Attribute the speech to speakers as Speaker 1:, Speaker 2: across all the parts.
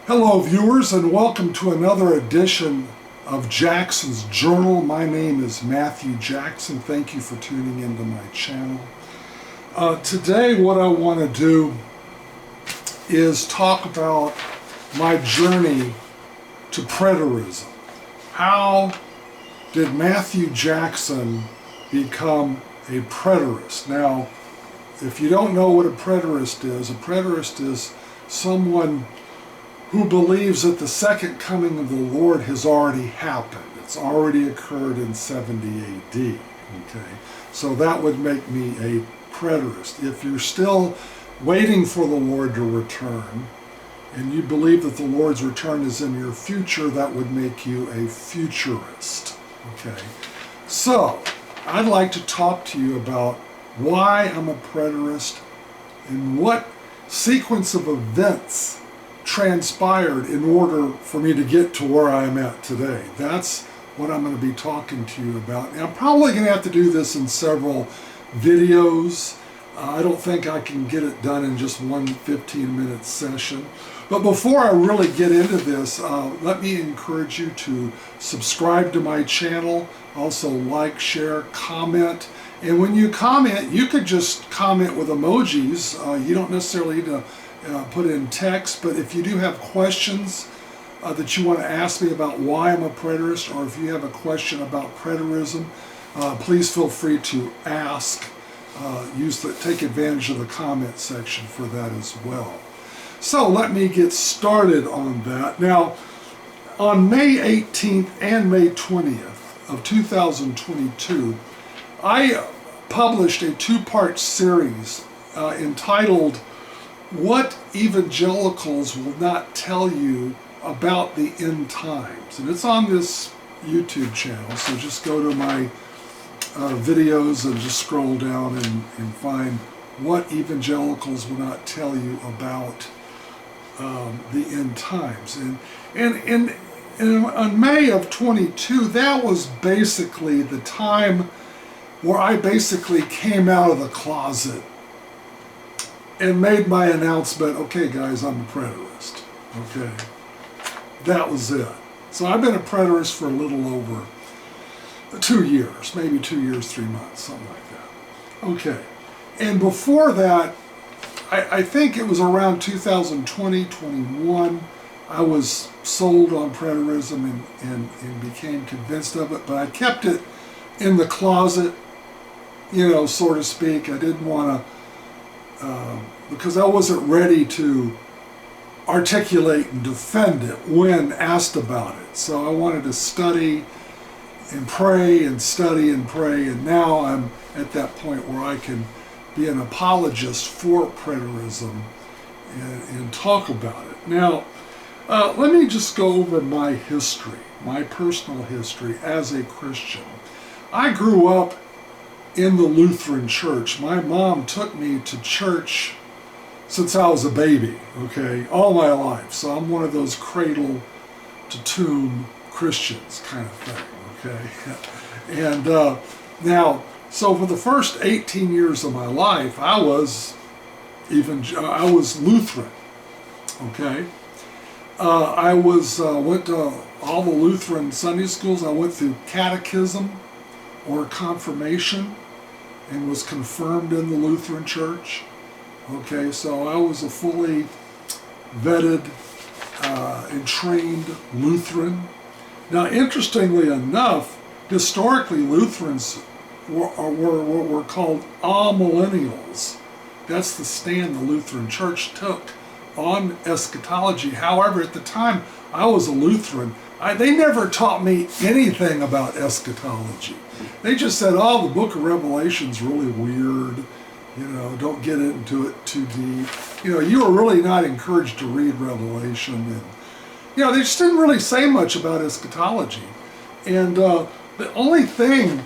Speaker 1: Hello viewers, and welcome to another edition of Jackson's Journal. My name is Matthew Jackson. Thank you for tuning into my channel. Today what I want to do is talk about my journey to preterism. How did Matthew Jackson become a preterist? Now, if you don't know what a preterist is someone who believes that the second coming of the Lord has already happened. It's already occurred in 70 AD. Okay, so that would make me a preterist. If you're still waiting for the Lord to return, and you believe that the Lord's return is in your future, that would make you a futurist. Okay, so I'd like to talk to you about why I'm a preterist and what sequence of events transpired in order for me to get to where I am at today. That's what I'm going to be talking to you about. And I'm probably going to have to do this in several videos. I don't think I can get it done in just one 15-minute session. But before I really get into this, let me encourage you to subscribe to my channel. Also like, share, comment. And when you comment, you could just comment with emojis. You don't necessarily need to put in text, but if you do have questions that you want to ask me about why I'm a preterist, or if you have a question about preterism, please feel free to ask. Take advantage of the comment section for that as well. So let me get started on that. Now, on May 18th and May 20th of 2022, I published a two-part series entitled What Evangelicals Will Not Tell You About the End Times. And it's on this YouTube channel, so just go to my videos and just scroll down and find What Evangelicals Will Not Tell You About the End Times. And on May of 22, that was basically the time where I basically came out of the closet and made my announcement, okay guys, I'm a preterist. Okay, that was it. So I've been a preterist for a little over 2 years, maybe 2 years, 3 months, something like that. Okay, and before that, I think it was around 2020, 21, I was sold on preterism and became convinced of it, but I kept it in the closet, you know, so to speak. I didn't want to, because I wasn't ready to articulate and defend it when asked about it. So I wanted to study and pray and study and pray, and now I'm at that point where I can be an apologist for preterism and talk about it. Now, let me just go over my history, my personal history as a Christian. I grew up in the Lutheran Church. My mom took me to church since I was a baby, okay, all my life. So I'm one of those cradle to tomb Christians kind of thing, okay. And now, so for the first 18 years of my life, I was Lutheran, okay. I went to all the Lutheran Sunday schools. I went through catechism or confirmation and was confirmed in the Lutheran Church. Okay, so I was a fully vetted and trained Lutheran. Now, interestingly enough, historically Lutherans were called amillennials. That's the stand the Lutheran Church took on eschatology. However, at the time I was a Lutheran, they never taught me anything about eschatology. They just said, oh, the book of Revelation's really weird, you know, don't get into it too deep. You know, you were really not encouraged to read Revelation. And, you know, they just didn't really say much about eschatology. And the only thing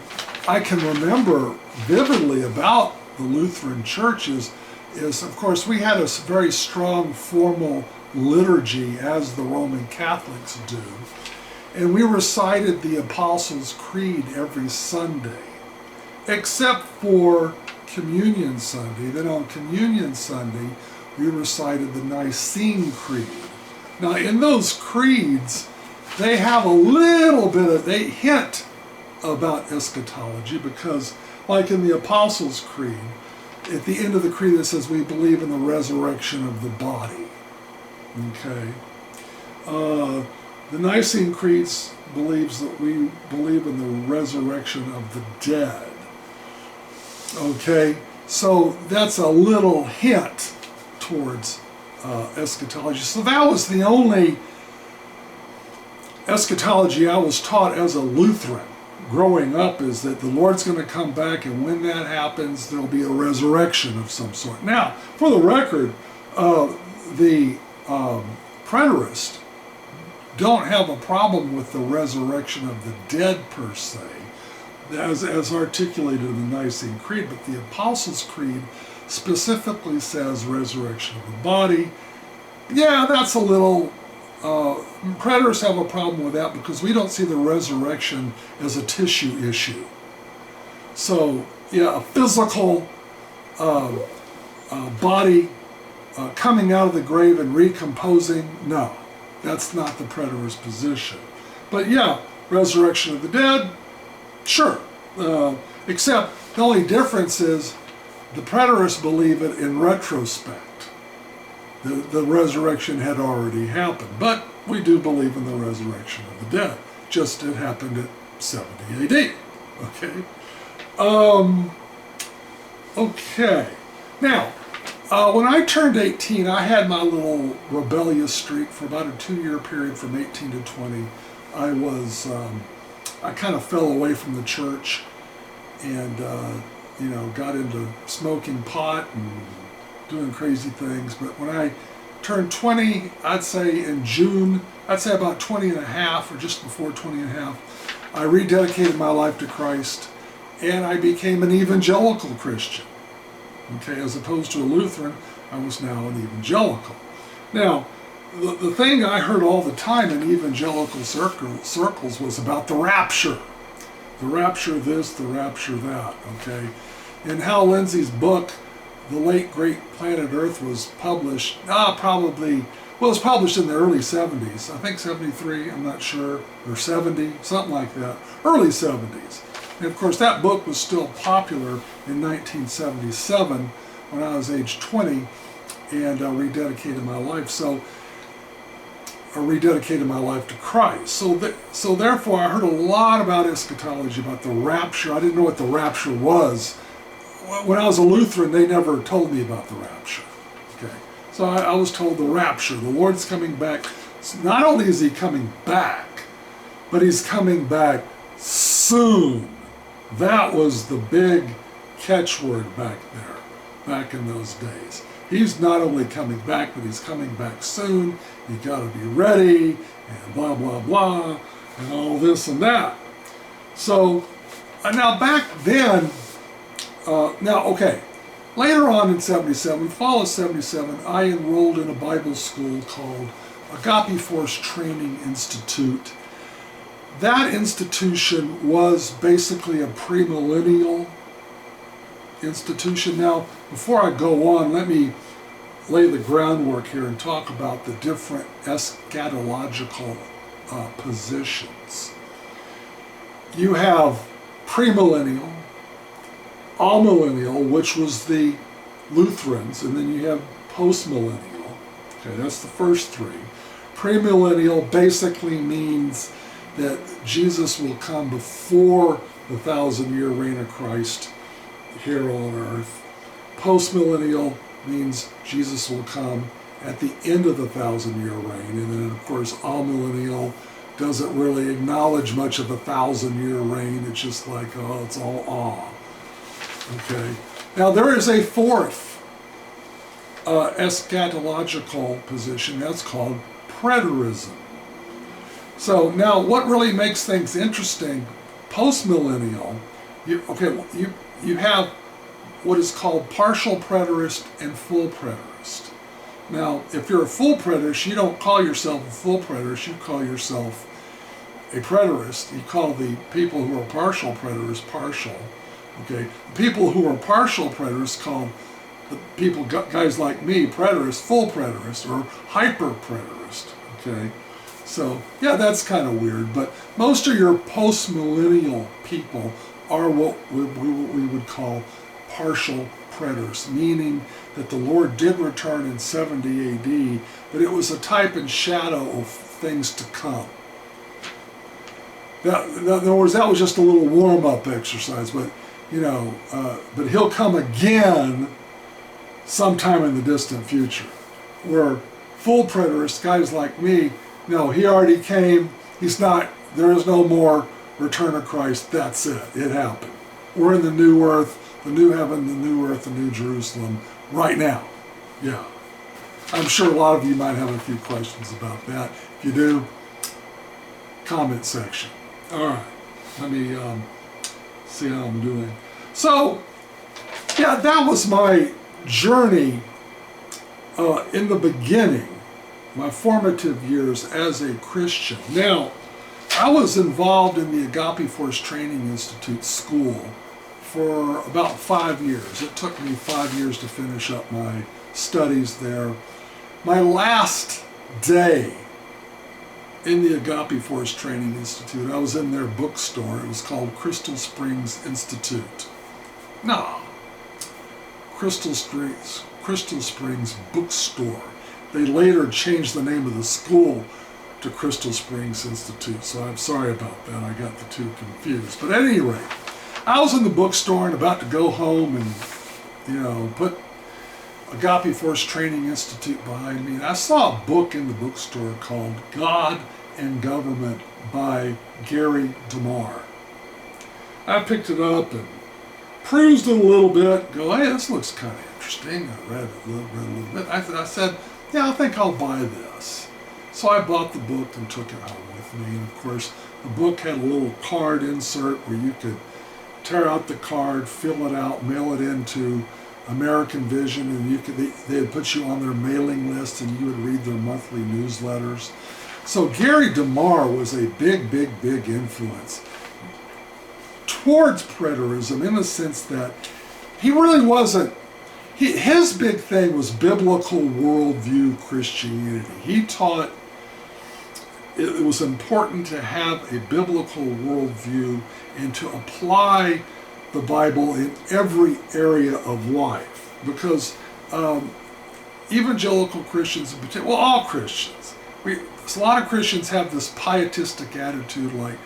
Speaker 1: I can remember vividly about the Lutheran Church is of course, we had a very strong formal liturgy as the Roman Catholics do. And we recited the Apostles' Creed every Sunday, except for Communion Sunday. Then on Communion Sunday, we recited the Nicene Creed. Now, in those creeds, they have a little bit of, they hint about eschatology because, like in the Apostles' Creed, at the end of the creed it says we believe in the resurrection of the body. Okay. The Nicene Creed believes that we believe in the resurrection of the dead. Okay, so that's a little hint towards eschatology. So that was the only eschatology I was taught as a Lutheran growing up, is that the Lord's going to come back, and when that happens, there'll be a resurrection of some sort. Now, for the record, the preterists don't have a problem with the resurrection of the dead per se, as articulated in the Nicene Creed, but the Apostles' Creed specifically says resurrection of the body. Yeah, that's a little, preterists have a problem with that because we don't see the resurrection as a tissue issue. So, yeah, a physical body coming out of the grave and recomposing, no, that's not the preterist position. But yeah, resurrection of the dead, sure. Except the only difference is the preterists believe it in retrospect. The resurrection had already happened, but we do believe in the resurrection of the dead. Just it happened at 70 AD. Okay. Okay. Now, when I turned 18, I had my little rebellious streak for about a 2-year period from 18 to 20. I kind of fell away from the church and, got into smoking pot and doing crazy things. But when I turned 20, I'd say in June, I'd say about 20 and a half, or just before 20 and a half, I rededicated my life to Christ and I became an evangelical Christian. Okay, as opposed to a Lutheran, I was now an evangelical. Now, the thing I heard all the time in evangelical circles was about the rapture. The rapture this, the rapture that, okay? In Hal Lindsey's book, The Late Great Planet Earth, was published, it was published in the early 70s. I think 73, I'm not sure, or 70, something like that. Early 70s. And of course, that book was still popular in 1977 when I was age 20 and rededicated my life. So, I rededicated my life to Christ. So therefore, I heard a lot about eschatology, about the rapture. I didn't know what the rapture was. When I was a Lutheran, they never told me about the rapture. Okay, so I was told the rapture. The Lord's coming back. Not only is He coming back, but He's coming back soon. That was the big catchword back there, back in those days. He's not only coming back, but He's coming back soon. You got to be ready, and blah, blah, blah, and all this and that. So, now back then, later on in 77, fall of 77, I enrolled in a Bible school called Agape Force Training Institute. That institution was basically a premillennial institution. Now, before I go on, let me lay the groundwork here and talk about the different eschatological positions. You have premillennial, amillennial, which was the Lutherans, and then you have postmillennial. Okay, that's the first three. Premillennial basically means that Jesus will come before the 1,000-year reign of Christ here on earth. Postmillennial means Jesus will come at the end of the 1,000-year reign. And then, of course, amillennial doesn't really acknowledge much of a 1,000-year reign. It's just like, oh, it's all awe. Okay. Now, there is a fourth eschatological position. That's called preterism. So now, what really makes things interesting, postmillennial, you have what is called partial preterist and full preterist. Now, if you're a full preterist, you don't call yourself a full preterist, you call yourself a preterist. You call the people who are partial preterists partial. Okay, the people who are partial preterists call the people, guys like me, preterists, full preterist, or hyper preterist. Okay, so yeah, that's kind of weird, but most of your post-millennial people are what we would call partial preterists, meaning that the Lord did return in 70 AD, but it was a type and shadow of things to come. In other words, that was just a little warm-up exercise, but but he'll come again sometime in the distant future. Where full preterists, guys like me, no, he already came. There is no more return of Christ. That's it. It happened. We're in the new earth, the new heaven, the new earth, the new Jerusalem right now. Yeah. I'm sure a lot of you might have a few questions about that. If you do, comment section. All right. Let me see how I'm doing. So, yeah, that was my journey in the beginning, my formative years as a Christian. Now, I was involved in the Agape Force Training Institute school for about 5 years. It took me 5 years to finish up my studies there. My last day in the Agape Force Training Institute, I was in their bookstore. It was called Crystal Springs Institute. No, Crystal Springs Bookstore. They later changed the name of the school to Crystal Springs Institute, so I'm sorry about that. I got the two confused. But at any rate, I was in the bookstore and about to go home and, put Agape Force Training Institute behind me. And I saw a book in the bookstore called God and Government by Gary DeMar. I picked it up and perused it a little bit, go, hey, this looks kind of interesting. I read it a little bit. I said, yeah, I think I'll buy this. So I bought the book and took it home with me. And of course, the book had a little card insert where you could tear out the card, fill it out, mail it into American Vision, and they'd put you on their mailing list and you would read their monthly newsletters. So Gary DeMar was a big influence towards preterism in the sense that he really wasn't, his big thing was biblical worldview Christianity. He taught it was important to have a biblical worldview and to apply the Bible in every area of life. Because evangelical Christians in particular, well, all Christians, a lot of Christians have this pietistic attitude like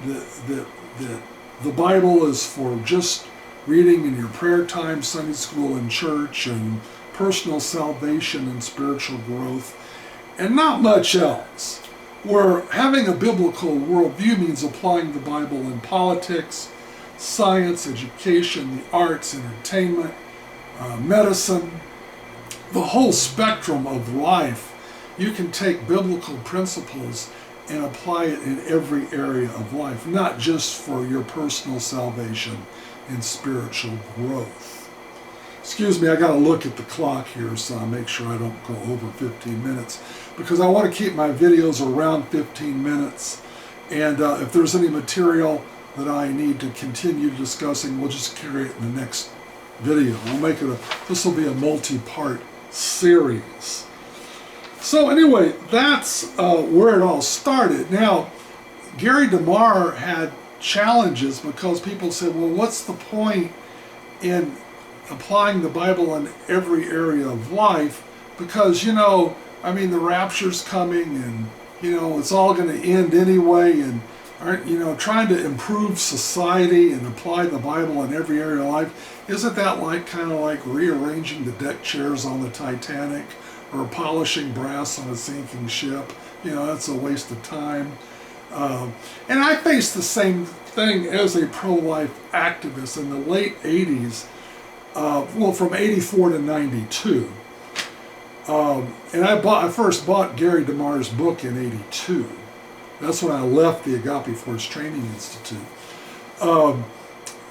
Speaker 1: that the Bible is for just reading in your prayer time, Sunday school, and church, and personal salvation and spiritual growth, and not much else. Where having a biblical worldview means applying the Bible in politics, science, education, the arts, entertainment, medicine, the whole spectrum of life. You can take biblical principles and apply it in every area of life, not just for your personal salvation and spiritual growth. Excuse me, I got to look at the clock here so I make sure I don't go over 15 minutes because I want to keep my videos around 15 minutes. And if there's any material that I need to continue discussing, we'll just carry it in the next video. This will be a multi-part series. So anyway, that's where it all started. Now, Gary DeMar had challenges because people said, well, what's the point in applying the Bible in every area of life? Because, the rapture's coming and, it's all going to end anyway, and trying to improve society and apply the Bible in every area of life, isn't that kind of like rearranging the deck chairs on the Titanic or polishing brass on a sinking ship? That's a waste of time. And I faced the same thing as a pro-life activist in the late 80s, from 84 to 92. And I first bought Gary DeMar's book in 82. That's when I left the Agape Force Training Institute. But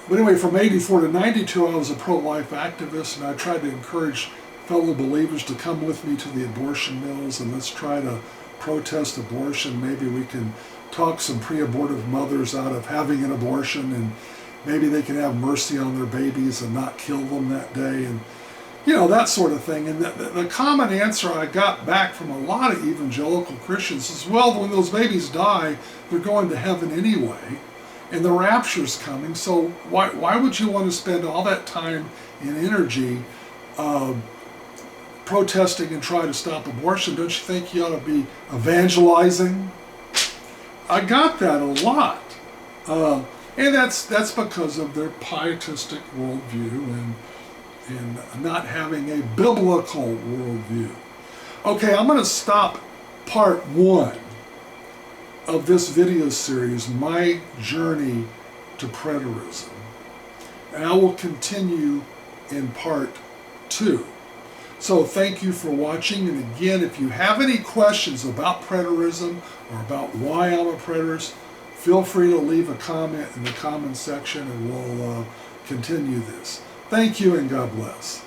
Speaker 1: anyway, from 84 to 92, I was a pro-life activist, and I tried to encourage fellow believers to come with me to the abortion mills, and let's try to protest abortion. Maybe we can talk some pre-abortive mothers out of having an abortion, and maybe they can have mercy on their babies and not kill them that day. And you know, that sort of thing. And the common answer I got back from a lot of evangelical Christians is, well, when those babies die, they're going to heaven anyway, and the rapture's coming, so why would you want to spend all that time and energy protesting and try to stop abortion? Don't you think you ought to be evangelizing? I got that a lot. And that's because of their pietistic worldview and not having a biblical worldview. Okay, I'm going to stop part 1 of this video series, My Journey to Preterism. And I will continue in part 2. So thank you for watching, and again, if you have any questions about preterism or about why I'm a preterist, feel free to leave a comment in the comment section and we'll continue this. Thank you and God bless.